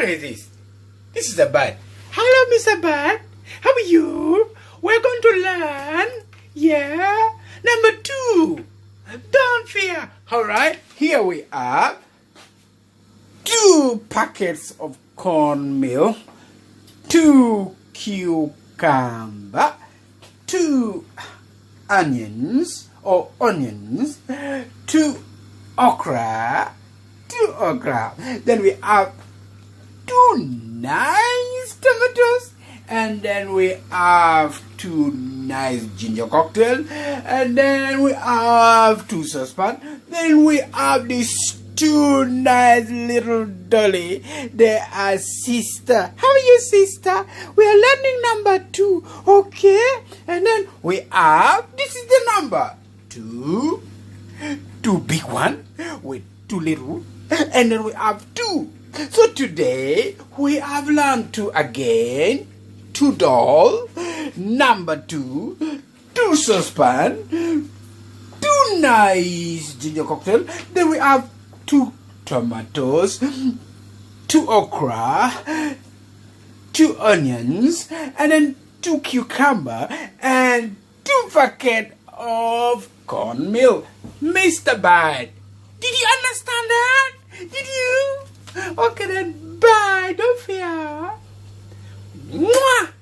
is this? This is a bird. Hello, Mr. Bird. How are you? We're going to learn. Yeah. Number 2. Don't fear. Alright, here we are. 2 packets of cornmeal, 2 cucumber, 2 onions, 2 okra, then we have 2 nice tomatoes, and then we have 2 nice ginger cocktail, and then we have 2 saucepans, then we have these 2 nice little dolly. They are sister. How are you, sister? We are learning number 2, okay? And then we have, this is the number 2, 2 big one with 2 little, and then we have 2. So today we have learned to again 2 doll, number 2, 2 saucepan, 2 nice ginger cocktail, then we have 2 tomatoes, 2 okra, 2 onions, and then 2 cucumber, and 2 packet of cornmeal. Mr. Bird, did you understand that? Did you? Okay then, bye, don't fear. Mwah!